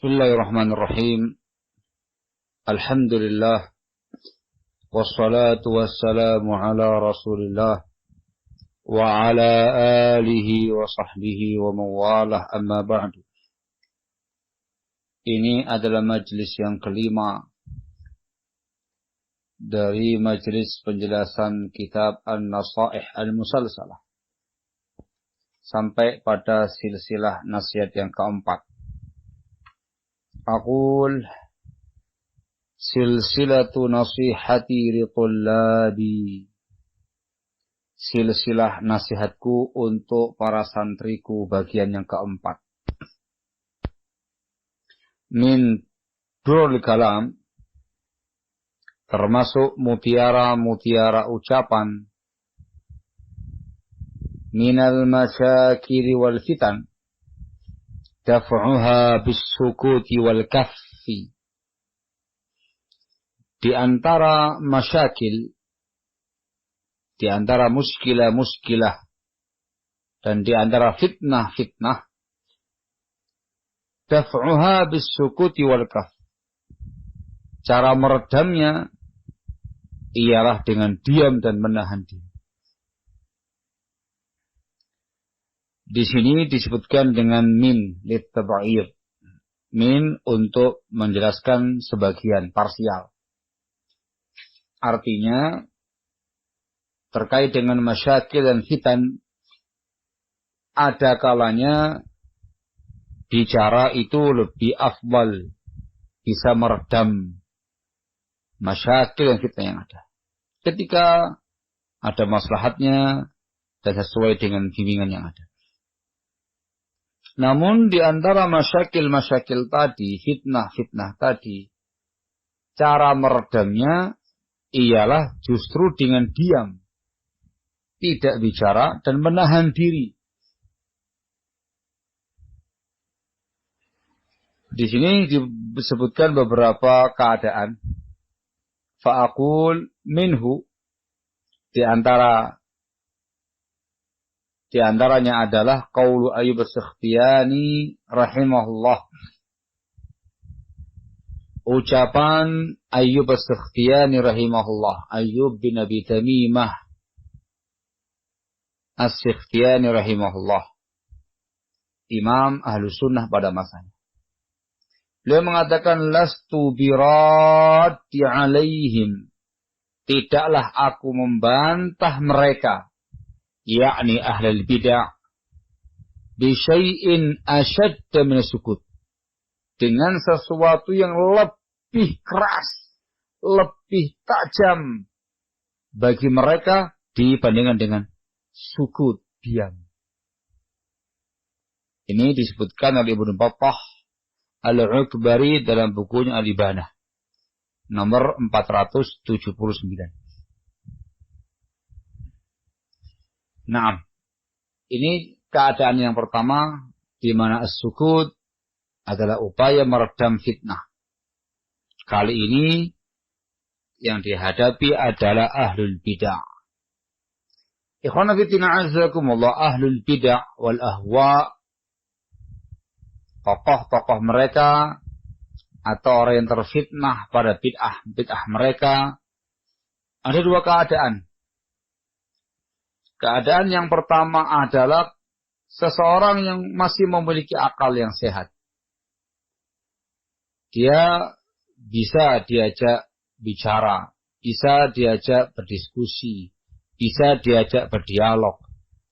Bismillahirrahmanirrahim. Alhamdulillah. Wassalatu wassalamu ala Rasulillah wa ala alihi wa sahbihi wa mawalah, amma ba'du. Ini adalah majlis yang kelima dari majlis penjelasan kitab An-Nasaih Al-Musalsalah sampai pada silsilah nasihat yang keempat. Aqul silsilatu nasihati li tullabi, silsilah nasihatku untuk para santriku bagian yang keempat. Min durul kalam, termasuk mutiara-mutiara ucapan. Minal masyakili wal fitan, daf'uha bis-sukuti wal kaffi. Di antara masyakil, di antara muskilah-muskilah, dan di antara fitnah-fitnah, daf'uha bis-sukuti wal kaff. Cara meredamnya ialah dengan diam dan menahan diri. Di sini disebutkan dengan min litab'ir. Min untuk menjelaskan sebagian, parsial. Artinya terkait dengan masyakil dan fitan, ada kalanya bicara itu lebih afdal, bisa meredam masyakil dan fitnah yang ada. Ketika ada maslahatnya dan sesuai dengan bimbingan yang ada. Namun di antara masyakil tadi, fitnah-fitnah tadi, cara meredamnya ialah justru dengan diam, tidak bicara dan menahan diri. Di sini disebutkan beberapa keadaan. Fa'aqul minhu, di antaranya adalah qaulu Ayyub As-Sakhtiyani rahimahullah. Ucapan Ayyub As-Sakhtiyani rahimahullah. Ayyub bin Abi Tamimah As-Sakhtiyani rahimahullah, imam Ahlus Sunnah pada masanya. Beliau mengatakan, lastu biraddi alaihim, tidaklah aku membantah mereka, yakni ahlul bid'ah, bisyai'in ashadda min sukut, dengan sesuatu yang lebih keras, lebih tajam bagi mereka dibandingkan dengan sukut, diam. Ini disebutkan oleh Ibnu Battah Al-Ukbari dalam bukunya Al-Ibanah nomor 479. Nah, ini keadaan yang pertama, di mana as-sukut adalah upaya meredam fitnah. Kali ini yang dihadapi adalah ahlul bid'ah. Ikhwana fillah azakumullah, ahlul bid'ah wal ahwa, tokoh-tokoh mereka atau orang yang terfitnah pada bid'ah mereka, ada dua keadaan. Keadaan yang pertama adalah seseorang yang masih memiliki akal yang sehat. Dia bisa diajak bicara, bisa diajak berdiskusi, bisa diajak berdialog.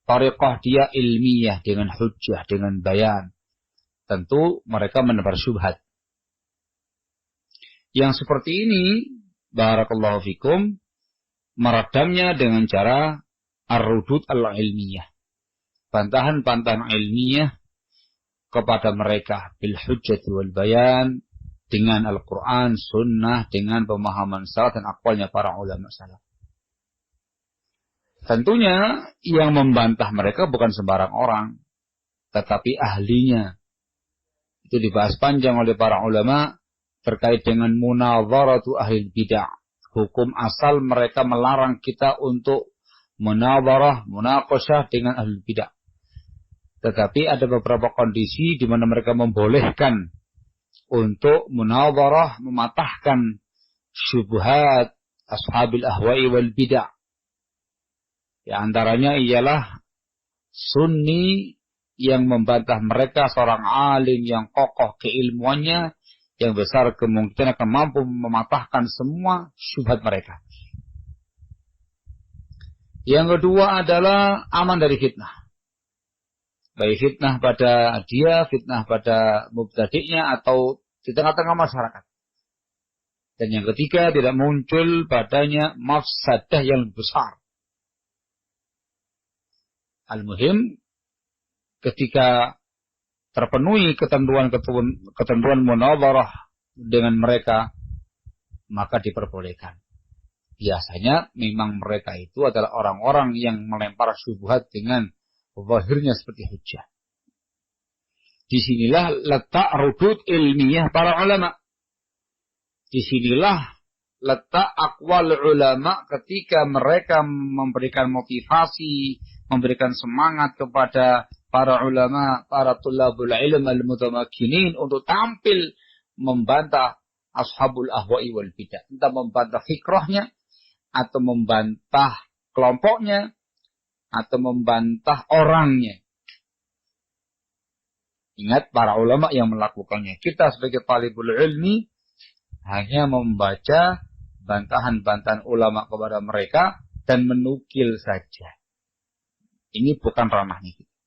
Thariqah dia ilmiah dengan hujjah, dengan bayan. Tentu mereka menebar syubhat. Yang seperti ini, barakallahu fikum, meredamnya dengan cara ar-rudud al-ilmiyah. Bantahan-bantahan ilmiah kepada mereka bil hujjah wal bayan, dengan Al-Quran, Sunnah, dengan pemahaman salaf dan aqwalnya para ulama salaf. Tentunya yang membantah mereka bukan sembarang orang, tetapi ahlinya. Itu dibahas panjang oleh para ulama terkait dengan munadharatu ahli bid'ah. Hukum asal mereka melarang kita untuk munadharah, munaqasyah dengan ahli bid'ah. Tetapi ada beberapa kondisi di mana mereka membolehkan untuk munadharah, mematahkan syubhat ashabil ahwa'i wal bid'ah. Di antaranya ialah Sunni yang membantah mereka, seorang alim yang kokoh keilmuannya, yang besar kemungkinan akan mampu mematahkan semua syubhat mereka. Yang kedua adalah aman dari fitnah. Baik fitnah pada dia, fitnah pada mubtadi'nya, atau di tengah-tengah masyarakat. Dan yang ketiga, tidak muncul padanya mafsadah yang besar. Al-muhim, ketika terpenuhi ketentuan munadharah dengan mereka, maka diperbolehkan. Biasanya memang mereka itu adalah orang-orang yang melempar syubhat dengan zahirnya seperti hujjah. Disinilah letak rudud ilmiah para ulama. Disinilah letak aqwal ulama ketika mereka memberikan motivasi, memberikan semangat kepada para ulama, para tulabul ilm al-mutamakkinin untuk tampil membantah ashabul ahwa'i wal bidah. Entah membantah fikrahnya, atau membantah kelompoknya, atau membantah orangnya. Ingat para ulama yang melakukannya. Kita sebagai talibul ilmi hanya membaca bantahan-bantahan ulama kepada mereka dan menukil saja. Ini bukan ranahnya kita.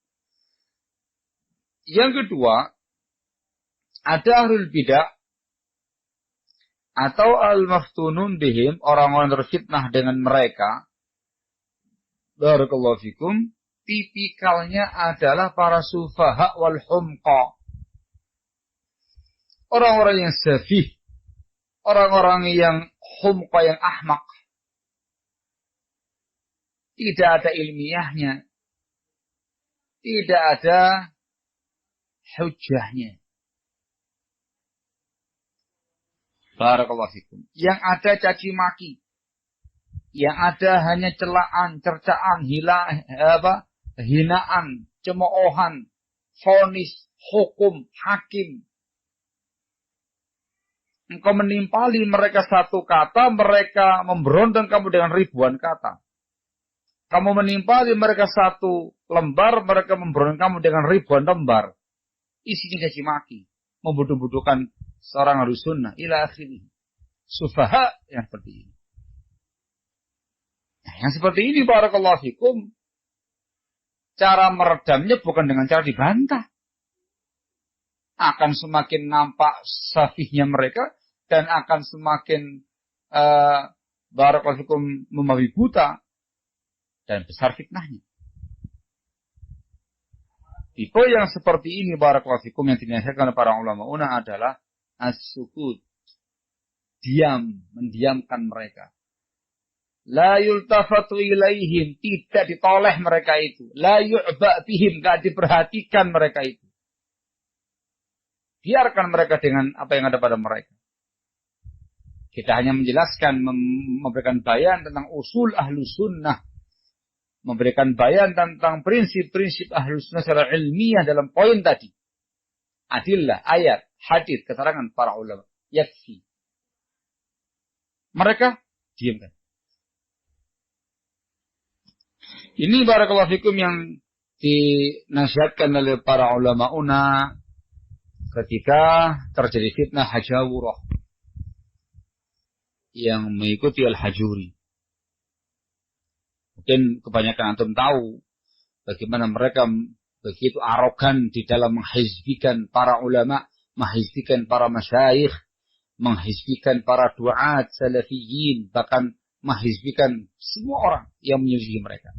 Yang kedua, ada ahlul bidah atau al-maftunun bihim, orang-orang terfitnah dengan mereka. Barakallahu fikum. Tipikalnya adalah para sufaha wal humqa. Orang-orang yang safih, orang-orang yang humqa, yang ahmak. Tidak ada ilmiahnya, tidak ada hujahnya. Barakallahu fikum. Yang ada caci maki. Yang ada hanya celaan, cercaan, hinaan, cemoohan, vonis, hukum, hakim. Engkau menimpali mereka satu kata, mereka memberontak kamu dengan ribuan kata. Kamu menimpali mereka satu lembar, mereka memberontak kamu dengan ribuan lembar. Isinya caci maki, membodoh-bodohkan seorang ahlu sunnah ila akhirih. Sufaha yang seperti ini. Nah, yang seperti ini barakallahu fikum, cara meredamnya bukan dengan cara dibantah. Akan semakin nampak safihnya mereka dan akan semakin barakallahu fikum membabi buta dan besar fitnahnya. Tipe yang seperti ini barakallahu fikum yang dinasihatkan oleh para ulama adalah as-sukut. Diam, mendiamkan mereka. La yultafatu ilaihim, tidak ditoleh mereka itu. La yu'ba bihim, tidak diperhatikan mereka itu. Biarkan mereka dengan apa yang ada pada mereka. Kita hanya menjelaskan, memberikan bayan tentang usul ahlu sunnah. Memberikan bayan tentang prinsip-prinsip ahlu sunnah secara ilmiah dalam poin tadi. Adillah, ayat, hadis, keterangan para ulama. Yakfi. Mereka diamkan. Ini barakallahu fikum yang dinasihatkan oleh para ulama ketika terjadi fitnah hajawurah yang mengikuti al-hajuri. Mungkin kebanyakan antum tahu bagaimana mereka begitu arogan di dalam menghizbikan para ulama, menghizbikan para masyayikh, menghizbikan para duat salafiyin, bahkan menghizbikan semua orang yang menyelisihi mereka.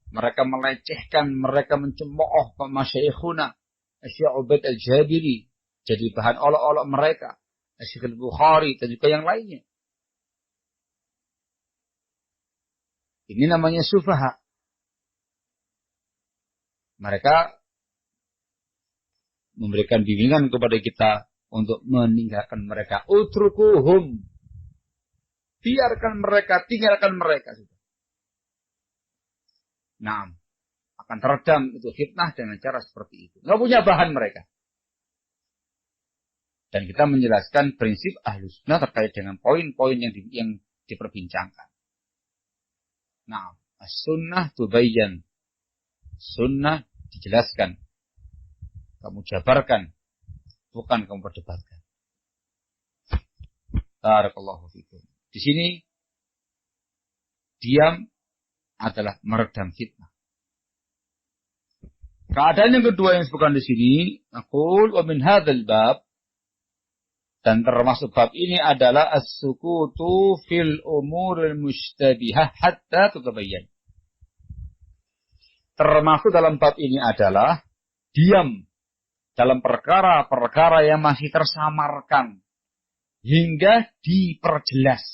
Mereka melecehkan, mereka mencemooh masyayikhuna, Syekh Ubaid al-Jabiri, jadi bahan olok-olok mereka, Syekh al-Bukhari dan juga yang lainnya. Ini namanya sufaha. Mereka memberikan bimbingan kepada kita untuk meninggalkan mereka. Utrukuhum. Biarkan mereka, tinggalkan mereka. Nah, akan teredam itu fitnah dengan cara seperti itu. Nggak punya bahan mereka. Dan kita menjelaskan prinsip Ahlus Sunnah terkait dengan poin-poin yang diperbincangkan. Nah, as-sunnah tubayyan. Sunnah dijelaskan. Kamu jabarkan, bukan kamu perdebatkan. Barakallahu fikum. Di sini diam adalah meredam fitnah. Keadaan yang kedua yang disebutkan di sini, aqul wa min hadzal bab, dan termasuk bab ini adalah as-sukutu fil umuril mustabihah hatta tatabayyan. Termasuk dalam bab ini adalah diam dalam perkara-perkara yang masih tersamarkan hingga diperjelas.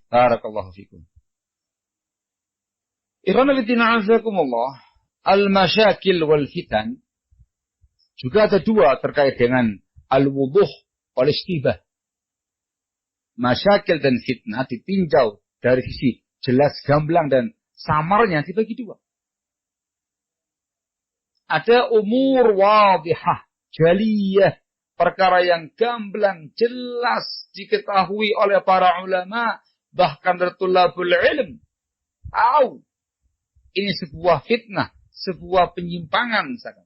Barakallahu fikum. Ikhwan fillah azakumullah, al-masyakil wal fitan juga ada dua terkait dengan al-wuduh wal istibah. Masyakil dan fitnah ditinjau dari sisi jelas gamblang dan samarnya dibagi dua. Ada umur wadihah, jaliyah, perkara yang gamblang, jelas diketahui oleh para ulama, bahkan tulabul ilm. Tahu, ini sebuah fitnah, sebuah penyimpangan misalkan.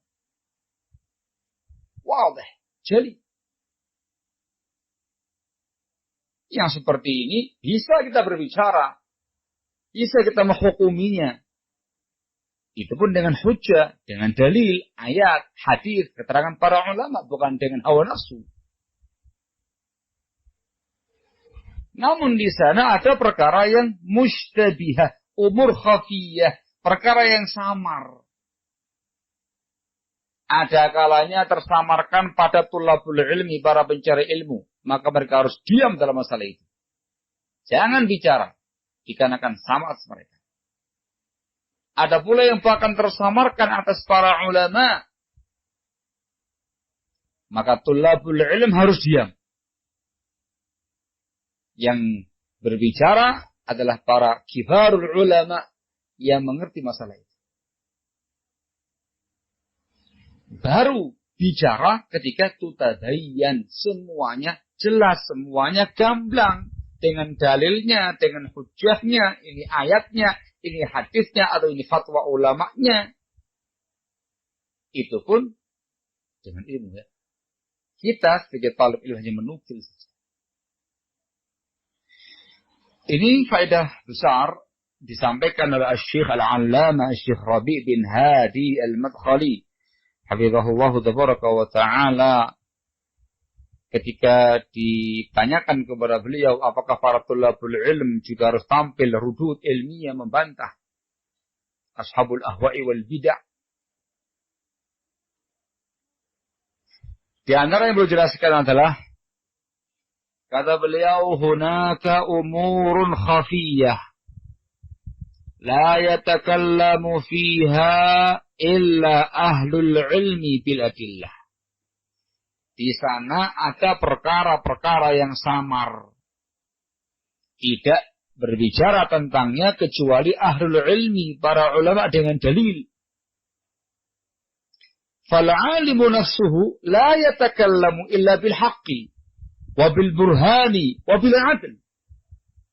Wadih, jali. Yang seperti ini bisa kita berbicara, bisa kita menghukuminya. Itu pun dengan hujjah, dengan dalil, ayat, hadis, keterangan para ulama, bukan dengan hawa nafsu. Namun di sana ada perkara yang mustabihah, umur khafiyah, perkara yang samar. Ada kalanya tersamarkan pada tulabul ilmi, para pencari ilmu. Maka mereka harus diam dalam masalah itu. Jangan bicara, dikarenakan sama mereka. Ada pula yang bahkan tersamarkan atas para ulama. Maka tulabul ilm harus diam. Yang berbicara adalah para kibarul ulama yang mengerti masalah itu. Baru bicara ketika tutadayyan, semuanya jelas, semuanya gamblang. Dengan dalilnya, dengan hujjahnya, ini ayatnya, ini hadisnya, atau ini fatwa ulamanya. Itu pun dengan ilmu ya. Kita sebagai talib ilmu hanya menukil saja. Ini faedah besar disampaikan oleh Syekh Al-Allamah Syekh Rabi' bin Hadi Al-Madkhali hafizahullah tabaraka wa ta'ala, ketika ditanyakan kepada beliau apakah para tulabul ilm juga harus tampil rudud ilmiah membantah ashabul ahwa'i wal bid'ah. Di antara yang beliau jelaskan adalah, kata beliau, hunaka umurun khafiyah la yatakallamu fiha illa ahlul ilmi bil adillah. Di sana ada perkara-perkara yang samar. Tidak berbicara tentangnya kecuali ahlul ilmi, para ulama dengan dalil. Fal'alimu nafsuhu la yatakallamu illa bil haqqi wa bil burhani wa bil adl.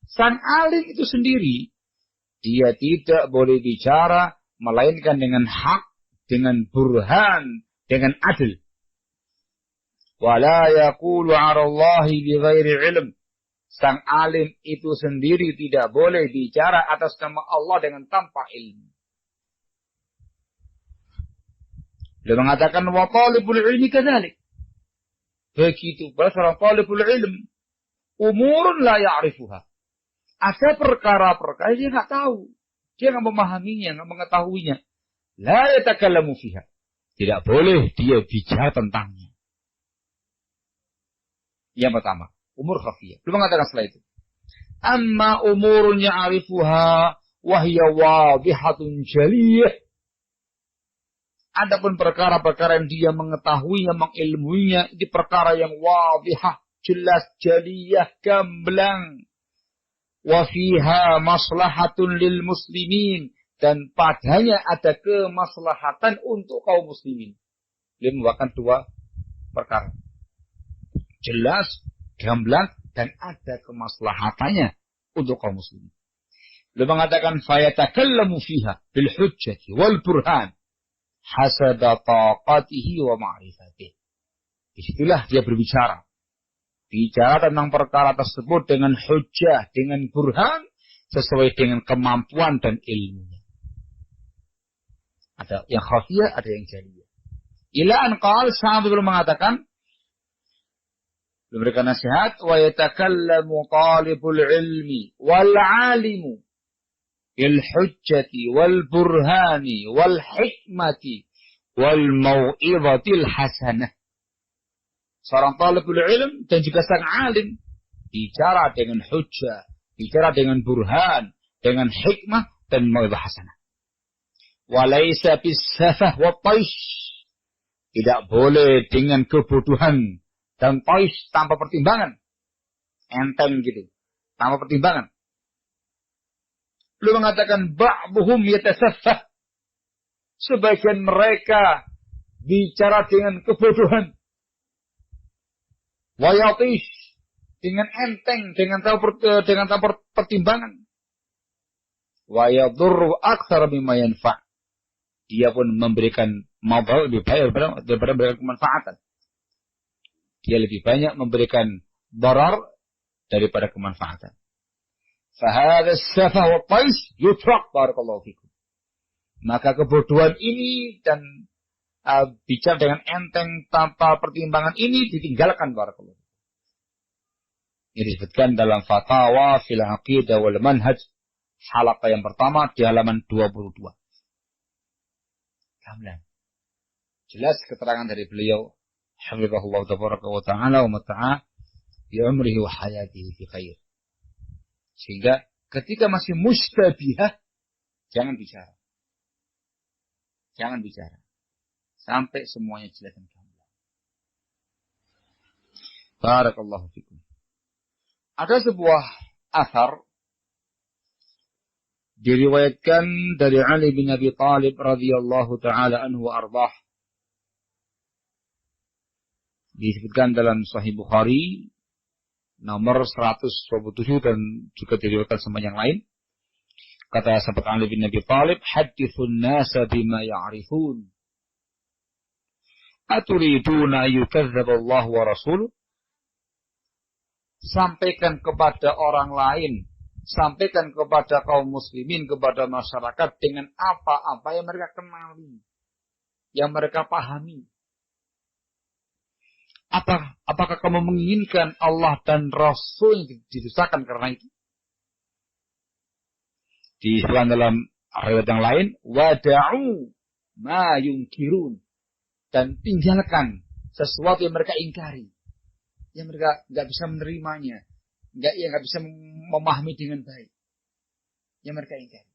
Sang alim itu sendiri, dia tidak boleh bicara melainkan dengan hak, dengan burhan, dengan adil. Wala yaqulu 'ala Allahi bighairi ilm. Sang alim itu sendiri tidak boleh bicara atas nama Allah dengan tanpa ilmu. Dia mengatakan wa talibul ilmi kadzalik. Begitu pula seorang talibul ilm, umurun la ya'rifuha. Ada perkara-perkara dia enggak tahu. Dia enggak memahaminya, enggak mengetahuinya. La yatakallamu fiha. Tidak boleh dia bicara tentangnya. Yang pertama, umur khafiyah. Belum mengatakan setelah itu. Amma umurun ya'rifuha wa hiya wadihatun jaliyah. Adapun perkara-perkara yang dia mengetahuinya, mengilmuinya, ini perkara yang wadihah, jelas, jaliyah, gamblang. Wa fiha maslahatun lil muslimin. Dan padanya ada kemaslahatan untuk kaum muslimin. Dia membawakan dua perkara. Jelas, gamblang, dan ada kemaslahatannya untuk kaum muslimin. Beliau mengatakan fayatakallamu fiha bil hujjati wal burhan hasaba taqatihi wa ma'rifatihi. Disitulah dia berbicara. Bicara tentang perkara tersebut dengan hujjah, dengan burhan, sesuai dengan kemampuan dan ilmunya. Ada yang khafiyah, ada yang jaliyah. Ila an qala, sampai belum mengatakan, memberikan nasihat, wa yatakallamu talibul ilmi wal alimu bil hujjati wal burhani wal hikmati wal mau'izatil hasanah. Seorang talibul ilm dan juga sang alim bicara dengan hujjah, bicara dengan burhan, dengan hikmah dan mau'izah hasanah. Walaysa bisafah wa taish. Tidak boleh dengan kebodohan dan taish tanpa pertimbangan. Enteng gitu, tanpa pertimbangan. Beliau mengatakan ba'duhum yatasafah. Sebagian mereka bicara dengan kebodohan. Wa yatish, dengan enteng, dengan tanpa pertimbangan. Wa yadurru aktsara mimma yanfa'. Dia pun memberikan madarat lebih baik daripada memberikan kemanfaatan. Dia lebih banyak memberikan darar daripada kemanfaatan. Fahadha as-safah wa tais yutrak, barakallahu fikum. Maka kebodohan ini dan bicara dengan enteng tanpa pertimbangan ini ditinggalkan, barakallahu fikum. Ini disebutkan dalam Fatawa fil Aqidah wal Manhaj, halaqah yang pertama di halaman 22. Jelas keterangan dari beliau, hafizahullah tabaraka wa ta'ala wa mata'a bi umrihi wa hayatihi fi khair. Sehingga ketika masih mustabihah, jangan bicara. Jangan bicara sampai semuanya jelas dan gamblang. Barakallahu fikum. Ada sebuah athar diriwayatkan dari Ali bin Abi Thalib radhiyallahu taala anhu wa ardhah. Disebutkan dalam Sahih Bukhari nomor 127 dan juga diriwayatkan sama yang lain. Kata sahabat Ali bin Abi Thalib, "Hadithun nasa bima ya'rifun. Aturiduna yukazzab Allah wa rasuluh?" Sampaikan kepada orang lain, sampaikan kepada kaum muslimin, kepada masyarakat dengan apa-apa yang mereka kenali, yang mereka pahami. Apakah kamu menginginkan Allah dan Rasul yang didustakan karena itu? Disebutkan dalam riwayat yang lain, wada'u ma yunkirun, dan tinggalkan sesuatu yang mereka ingkari, yang mereka nggak bisa menerimanya, nggak bisa memahami dengan baik, yang mereka ingkari.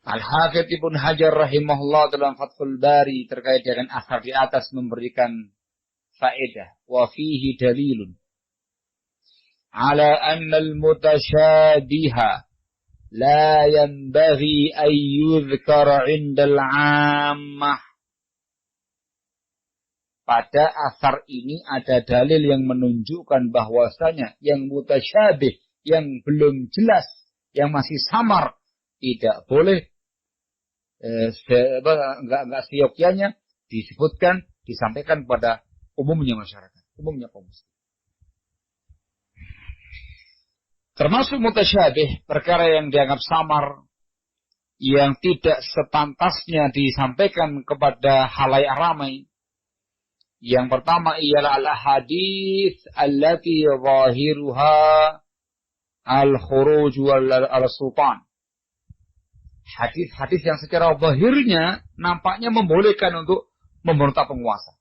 Al-Hafidz Ibnu Hajar rahimahullah dalam Fathul Bari terkait dengan athar di atas memberikan faedah. Wa fihi dalilun ala anna al-mutasyabiha la yanbaghi an yudhkara 'inda al-'ammah. Pada athar ini ada dalil yang menunjukkan bahwasanya yang mutasyabih, yang belum jelas, yang masih samar, tidak boleh enggak seyogyanya disebutkan, disampaikan pada umumnya masyarakat, umumnya kaum muslim. Termasuk mutasyabih, perkara yang dianggap samar, yang tidak sepantasnya disampaikan kepada halayak ramai. Yang pertama ialah al-hadits allati zahiruha al-khuruj al-sultan. Hadis-hadis yang secara zahirnya nampaknya membolehkan untuk memberontak penguasa.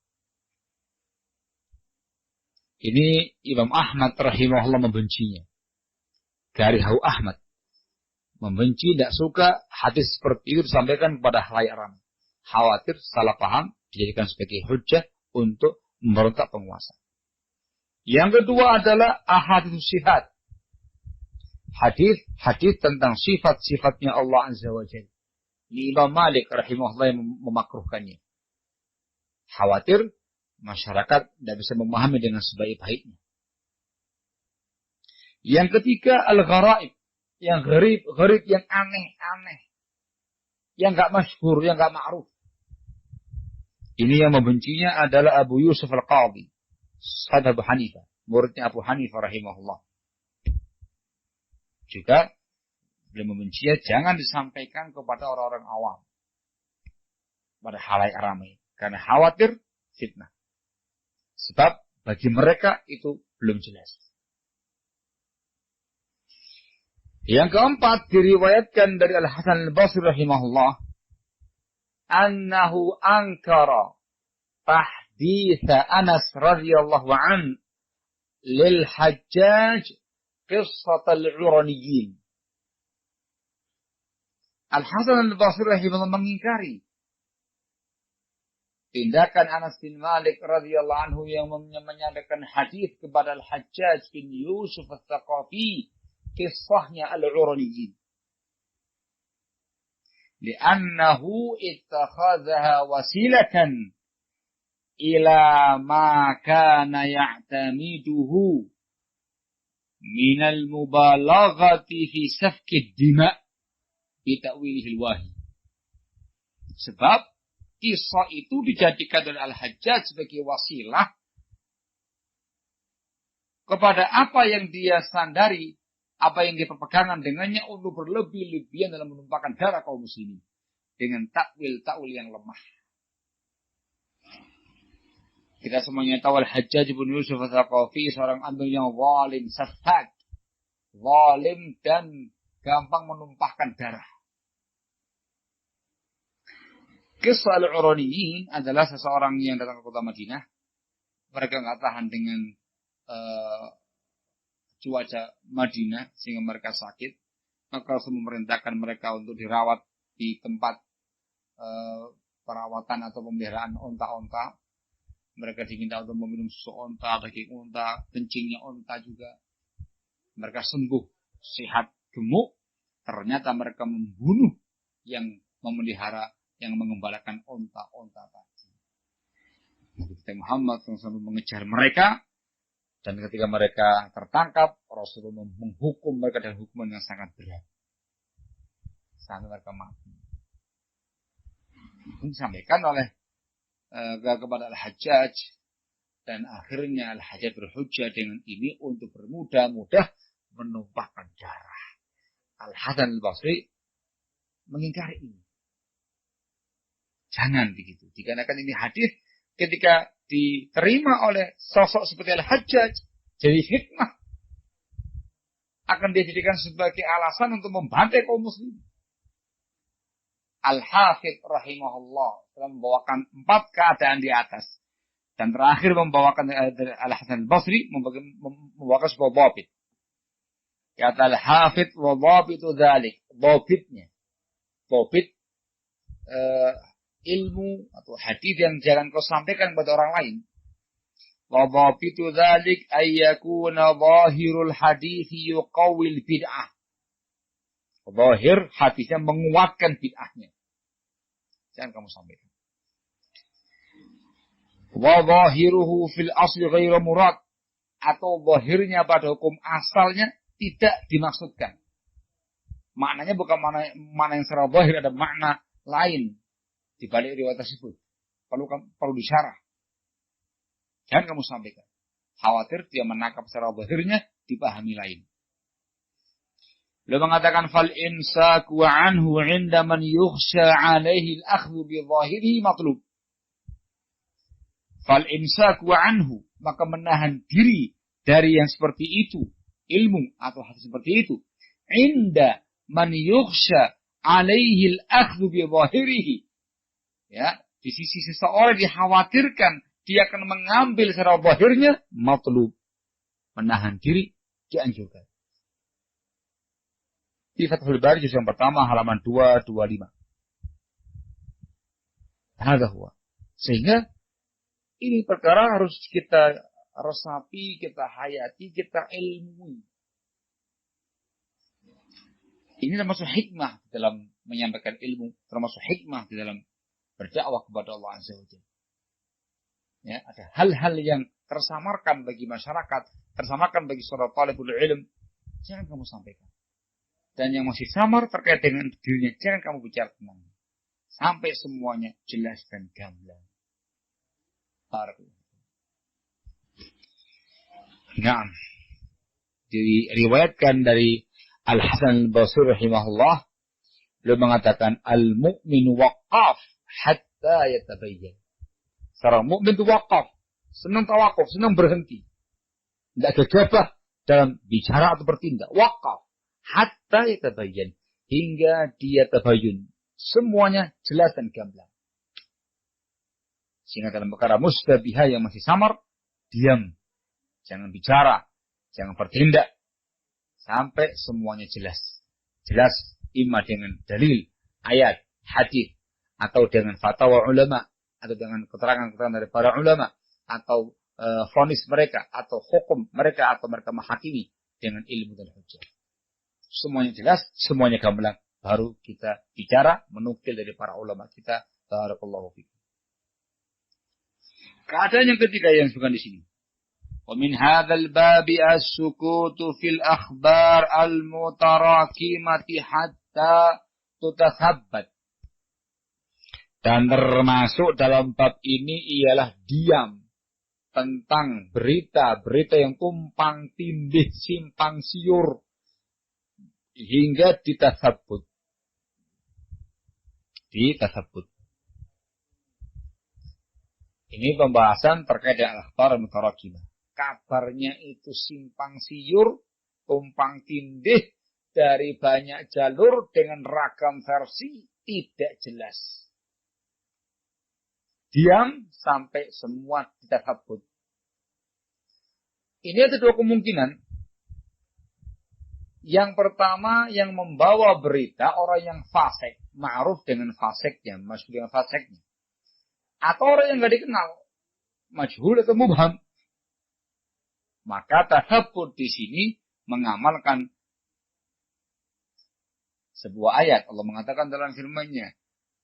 Ini Imam Ahmad rahimahullah membencinya. Dari Hau Ahmad membenci, tidak suka hadis seperti itu disampaikan kepada khalayak ramai. Khawatir salah paham dijadikan sebagai hujjah untuk memberontak penguasa. Yang kedua adalah ahadits sifat. Hadis tentang sifat-sifatnya Allah Azza wa Jalla. Imam Malik rahimahullah yang memakruhkannya. Khawatir masyarakat tidak bisa memahami dengan sebaik-baiknya. Yang ketiga, al-gharaib. Yang gharib yang aneh-aneh. Yang enggak masyhur, yang enggak ma'ruf. Ini yang membencinya adalah Abu Yusuf al-Qadhi. Sahabat Abu Hanifah. Muridnya Abu Hanifah rahimahullah. Juga beliau membencinya jangan disampaikan kepada orang-orang awam. Pada halayak ramai. Karena khawatir fitnah. Sebab bagi mereka itu belum jelas. Yang keempat diriwayatkan dari Al-Hasan Al-Basri rahimahullah. Annahu ankara tahditha Anas radhiyallahu an lil Hajjaj qissat al-Uraniyin. Al-Hasan Al-Basri rahimahullah mengingkari tindakan Anas bin Malik radhiyallahu anhu yang menyampaikan hadis kepada Al-Hajjaj bin Yusuf Al-Thaqafi kisahnya Al-Uraniyin. Li'annahu ittakhadhaha wasilatan ila ma kana ya'tamiduhu minal mubalaghati fi safki dima' bita'wilihil wahi. Sebab kisah itu dijadikan oleh Al-Hajjaj sebagai wasilah kepada apa yang dia sandari, apa yang dia berpegangan dengannya untuk berlebih-lebihan dalam menumpahkan darah kaum muslimin dengan takwil yang lemah. Kita semuanya tahu Al-Hajjaj bin Yusuf Al-Thaqafi seorang amil yang zalim, safak, zalim dan gampang menumpahkan darah. Kisah Al-Uraniyin adalah seseorang yang datang ke kota Madinah. Mereka nggak tahan dengan cuaca Madinah sehingga mereka sakit. Maka Rasul memerintahkan mereka untuk dirawat di tempat perawatan atau pemeliharaan onta-onta. Mereka diminta untuk meminum susu onta, daging onta, kencingnya onta juga. Mereka sembuh, sehat, gemuk. Ternyata mereka membunuh yang memelihara, yang mengembalakan onta-onta tadi. Nabi Muhammad SAW mengejar mereka. Dan ketika mereka tertangkap, Rasulullah menghukum mereka dengan hukuman yang sangat berat. Sampai mereka mati. Ini disampaikan oleh kepada Al-Hajjaj. Dan akhirnya Al-Hajjaj berhujjah dengan ini untuk bermudah-mudah menumpahkan darah. Al-Hasan Al-Basri mengingkari ini. Jangan begitu. Dikarenakan ini hadis ketika diterima oleh sosok seperti Al-Hajjaj jadi hikmah. Akan dijadikan sebagai alasan untuk membantai kaum muslim. Al-Hafidh rahimahullah telah membawakan 4 keadaan di atas. Dan terakhir membawakan Al-Hasan Al-Basri membawakan sebuah dhabit. Kata Al-Hafidh wa dhabitu dzalik. Dhabitnya. Dhabit ilmu atau hadis yang jangan kau sampaikan kepada orang lain. Wa dhabitu dzalik ay yakuna zahirul hadis yuqawwil bid'ah. Zahir hadisnya menguatkan bid'ahnya. Jangan kamu sampaikan. Wa zahiruhu fil asli ghairu murad, atau zahirnya pada hukum asalnya tidak dimaksudkan. Maknanya bukan makna yang secara zahir, ada makna lain di balik riwayat tersebut. Perlu disyarah. Jangan kamu sampaikan. Khawatir dia menangkap secara zahirnya dipahami lain. Beliau mengatakan fal imsaku anhu 'inda man yukhsha 'alaihi al-akhdhu bi zahirihi matlub. Fal imsaku anhu, maka menahan diri dari yang seperti itu, ilmu atau hadis seperti itu, 'inda man yukhsha 'alaihi al-akhdhu bi zahirihi. Ya, di sisi seseorang dikhawatirkan dia akan mengambil secara zahirnya, matlub. Menahan diri dianjurkan. Di Fathul Bari juz yang pertama halaman 225. Hadza huwa. Sehingga ini perkara harus kita resapi, kita hayati, kita ilmui. Ini termasuk hikmah dalam menyampaikan ilmu, termasuk hikmah di dalam berdakwah kepada Allah Azza wa Jalla. Ya, ada hal-hal yang tersamarkan bagi masyarakat, tersamarkan bagi seorang talibul ilm, jangan kamu sampaikan. Dan yang masih samar terkait dengan dirinya, jangan kamu bicara tentang. Sampai semuanya jelas dan gamblang. Nah, diriwayatkan dari Al-Hasan Al-Basri rahimahullah, beliau mengatakan al-mu'min waqaf hatta yatabayyan. Seorang mukmin itu waqaf, senang tawakuf, senang berhenti. Tidak gegabah dalam bicara atau bertindak. Waqaf hatta yatabayyan, hingga dia tabayyun. Semuanya jelas dan gamblang. Sehingga dalam perkara mustabihah yang masih samar, diam. Jangan bicara, jangan bertindak. Sampai semuanya jelas. Jelas, imma dengan dalil, ayat, hadis, atau dengan fatwa ulama, atau dengan keterangan-keterangan dari para ulama, atau vonis mereka, atau hukum mereka, atau mereka menghakimi dengan ilmu dan hujjah. Semuanya jelas, semuanya gamblang. Baru kita bicara, menukil dari para ulama kita. Barakallahu fikum. Keadaan yang ketiga yang disebutkan di sini. ومن هذا الباب السكوت في الأخبار المتراكمة حتى تتثبت. Dan termasuk dalam bab ini ialah diam tentang berita-berita yang tumpang tindih, simpang siur, hingga ditasabut. Ini pembahasan terkait dengan akhbar mutarakimah. Kabarnya itu simpang siur, tumpang tindih, dari banyak jalur dengan ragam versi, tidak jelas. Diam sampai semua ditasabut. Ini ada dua kemungkinan. Yang pertama, yang membawa berita orang yang fasik, ma'ruf dengan fasiknya, masyhur dengan fasiknya. Atau orang yang nggak dikenal, majhul atau mubham. Maka tasabut di sini mengamalkan sebuah ayat. Allah mengatakan dalam firman-Nya,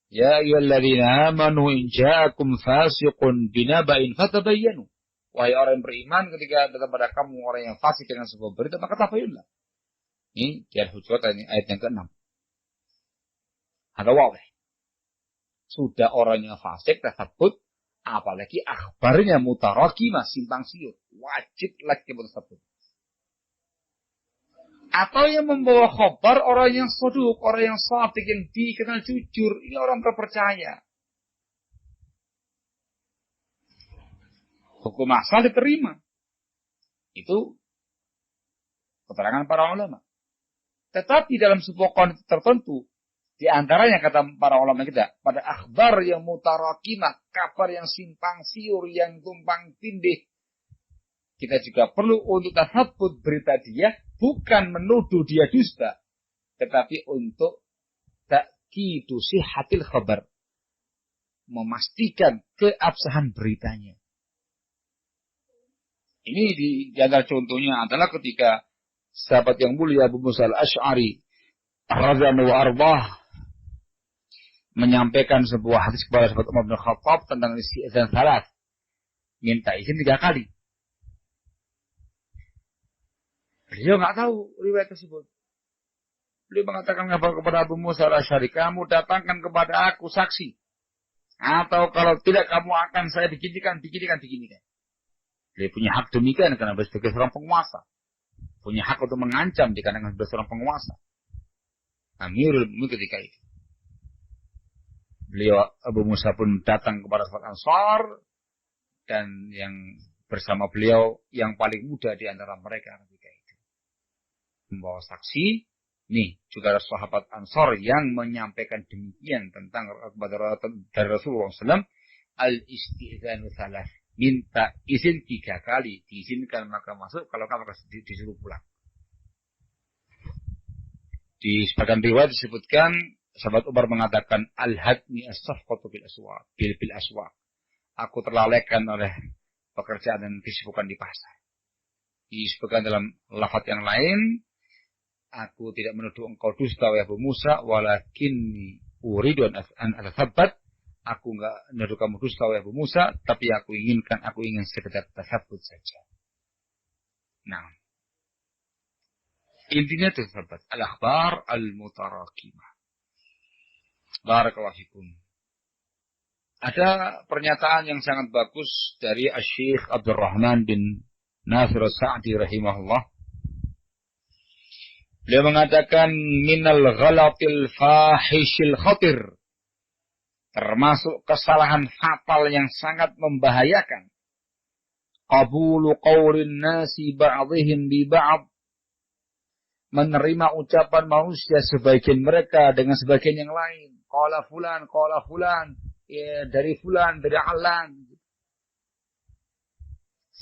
Ya ayyuhalladzina amanu in ja'akum fasiqun binaba'in fatabayyanu. Wahai orang yang beriman, ketika datang pada kamu orang yang fasik dengan sebuah berita, maka tabayyunlah. Ini di Al-Hujurat ayat yang ke-6. Ada wawah. Sudah orangnya fasik, tasabut, apalagi akhbarnya mutarakimah, simpang siur. Wajib lagi tasabut. Atau yang membawa khabar orang yang soduk, orang yang shadiq, yang dikenal jujur. Ini orang terpercaya. Hukum asal diterima. Itu keterangan para ulama. Tetapi dalam sebuah kondisi tertentu, di antaranya kata para ulama kita, pada akhbar yang mutarakimah, kabar yang simpang siur, yang tumpang tindih, kita juga perlu untuk tasabut berita dia, bukan menuduh dia dusta, tetapi untuk ta'kidu sihhatil khabar, memastikan keabsahan beritanya. Ini di antara contohnya adalah ketika sahabat yang mulia Abu Musa al-Asy'ari radhiyallahu anhu menyampaikan sebuah hadis kepada sahabat Umar bin Khattab tentang isti'dzan salat. Minta izin 3 kali. Beliau nggak tahu riwayat tersebut. Beliau mengatakan kepada Abu Musa al-Asy'ari, kamu datangkan kepada aku saksi. Atau kalau tidak kamu akan saya beginikan. Beliau punya hak demikian karena beliau sebagai seorang penguasa. Punya hak untuk mengancam dikarenakan sebagai seorang penguasa. Amirul Mukminin ketika itu. Beliau Abu Musa pun datang kepada sahabat Ansar dan yang bersama beliau yang paling muda di antara mereka ketika itu. Membawa saksi, nih juga ada sahabat Ansar yang menyampaikan demikian tentang dari Rasulullah SAW, al-isti'dzanu tsalas, minta izin 3 kali, diizinkan maka masuk, kalau kamu disuruh pulang. Di sebagian riwayat disebutkan sahabat Umar mengatakan al-hadni as-safqatu bil aswaq. Aku terlalaikan oleh pekerjaan dan kesibukan di pasar. Disebutkan dalam lafaz yang lain Aku tidak menuduh engkau dusta wahai Abu Musa, walakinni uridu an atathabbat. Aku enggak menuduh kamu dusta wahai Abu Musa, tapi aku ingin sekedar tasabut saja. Nah, intinya tasabut. Al-akhbar al-mutarakimah. Barakallahu fikum. Ada pernyataan yang sangat bagus dari Asy-Syaikh Abdurrahman bin Nasir As-Sa'di rahimahullah. Beliau mengatakan minal ghalatil fahishil khatir, termasuk kesalahan fatal yang sangat membahayakan, qabulu qawlin nasi ba'dihim bi ba'd, menerima ucapan manusia sebagian mereka dengan sebagian yang lain. Qala fulan, ya, dari fulan, dari alan.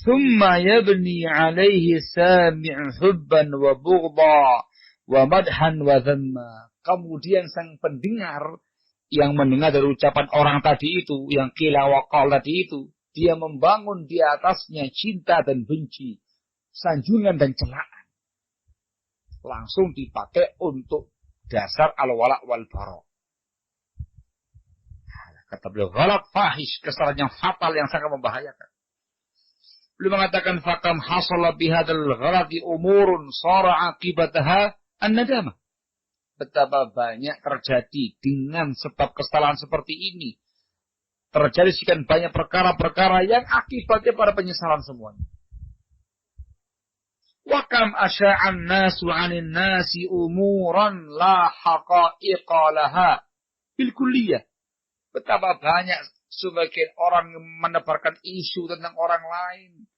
Thumma yabni alaihi sami' hubban wa bughda wa madhan wa dhamma. Kemudian sang pendengar yang mendengar dari ucapan orang tadi itu, yang qila wa qala tadi itu, dia membangun di atasnya cinta dan benci, sanjungan dan celaan. Langsung dipakai untuk dasar al-wala' wal bara'. Kata beliau, ghalat fahish, kesalahan yang fatal yang sangat membahayakan. Beliau mengatakan, fakam hasala bihadal ghalati umurun sara akibataha an-nadamah. Betapa banyak terjadi dengan sebab kesalahan seperti ini. Terjadi sekian banyak perkara-perkara yang akibatnya pada penyesalan semuanya. Wa kam asya'an nasu 'anil nasi umuran la haqa'iqa laha bil kulliyah. Betapa banyak sebagian orang menebarkan isu tentang orang lain.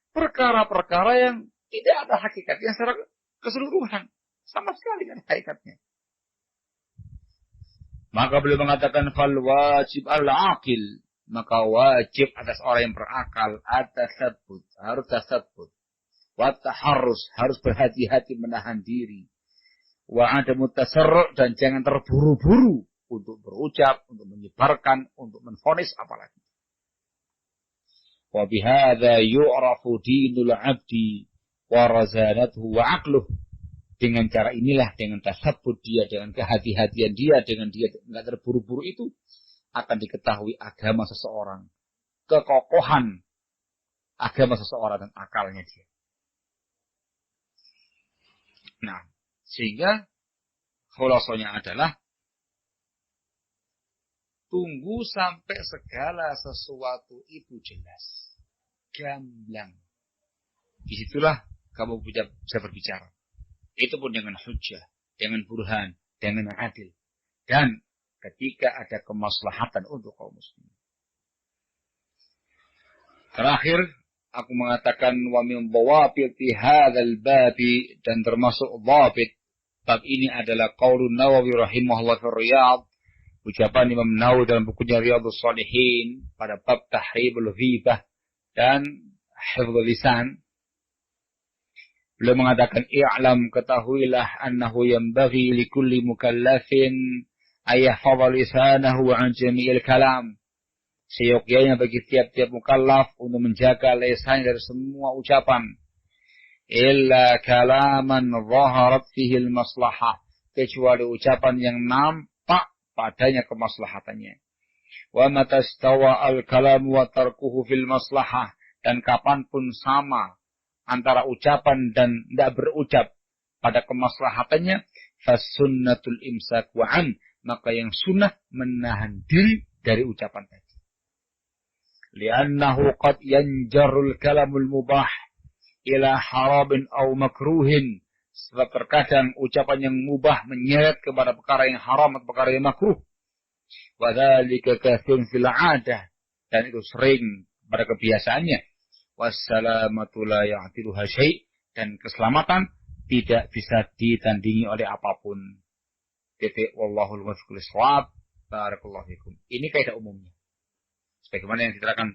Perkara-perkara yang tidak ada hakikatnya secara keseluruhan. Sama sekali kan hakikatnya. Maka beliau mengatakan, fal wajib al-aqil. Maka wajib atas orang yang berakal. At-tasabbut. Harus tasabbut. Wa taharrus. Harus berhati-hati menahan diri. Wa adamu tasarru' dan jangan terburu-buru. Untuk berucap, untuk menyebarkan, untuk menfonis apalagi. Wa bihadza yu'rafu dinul 'abdi wa razanatuhu wa 'aqluh. Dengan cara inilah, dengan tasabbut dia, dengan kehati-hatian dia, dengan dia enggak terburu-buru itu akan diketahui agama seseorang, kekokohan agama seseorang dan akalnya dia. Nah, sehingga khulasanya adalah tunggu sampai segala sesuatu itu jelas. Gamblang. Disitulah kamu bisa berbicara. Itu pun dengan hujjah, dengan burhan, dengan adil. Dan ketika ada kemaslahatan untuk kaum muslimin. Terakhir, aku mengatakan wa min dhawabiti hadzal babi, dan termasuk dhabit bab ini adalah qaulun Nawawi rahimahullah fi Riyadh. Ucapan Imam Nawawi dalam bukunya Riyadhus Shalihin pada bab tahribul ghibah dan hifdzul lisan. Beliau mengatakan, i'lam, ketahuilah, annahu yanbaghi likulli mukallafin ayahfadha lisanahu an jami'il kalam. Seyogyanya bagi tiap-tiap mukallaf untuk menjaga lisannya dari semua ucapan. Illa kalaman zaharat fihi al-maslahah, kecuali ucapan yang nampak padanya kemaslahatannya. Wa matastawa al-kalam wa tarkuhu fil maslahah, dan kapanpun sama antara ucapan dan tidak berucap pada kemaslahatannya, fasunnatul imsak wa'an, maka yang sunnah menahan diri dari ucapan tadi. Li'annahu qad yanjarul kalamul mubah ila harabin aw makruhin, sebab terkadang ucapan yang mubah menyeret kepada perkara yang haram atau perkara yang makruh. Wa dzalika kathirun fil 'adah, dan itu sering pada kebiasaannya. Wassalamatu la ya'tiluha syai', dan keselamatan tidak bisa ditandingi oleh apapun. Titik, wallahul muwaffiq lis-shawab. Barakallahu fikum. Ini kaidah umumnya. Sebagaimana yang diterangkan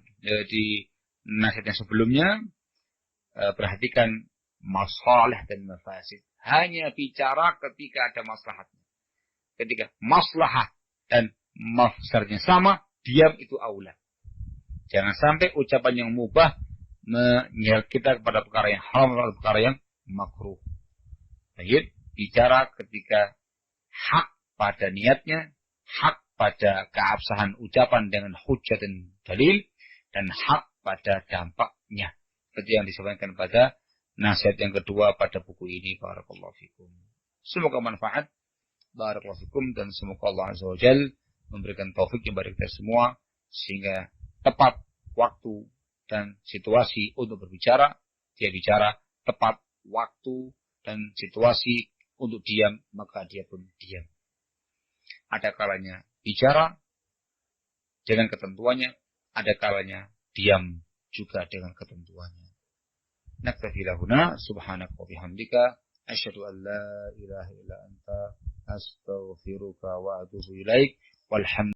di nasihat yang sebelumnya, perhatikan masalah dan mafasid. Hanya bicara ketika ada maslahatnya. Ketika maslahat dan mafsadnya sama, diam itu aula. Jangan sampai ucapan yang mubah menyeret kita kepada perkara yang haram atau perkara yang makruh. Baik. bicara ketika hak pada niatnya, hak pada keabsahan ucapan dengan hujjah dan dalil, dan hak pada dampaknya. Seperti yang disampaikan pada nasihat yang kedua pada buku ini. Barakallahu fikum. Semoga manfaat. Barakallahu fikum. Dan semoga Allah Azza wa Jalla memberikan taufik kepada kita semua, sehingga tepat waktu dan situasi untuk berbicara, dia bicara, tepat waktu dan situasi untuk diam, maka dia pun diam. Ada kalanya bicara dengan ketentuannya, ada kalanya diam juga dengan ketentuannya. Naktafi lahuna, subhanaka wa bihamdika, asyhadu an la ilaha illa anta, astaghfiruka wa atubu ilaik, walhamdulillah.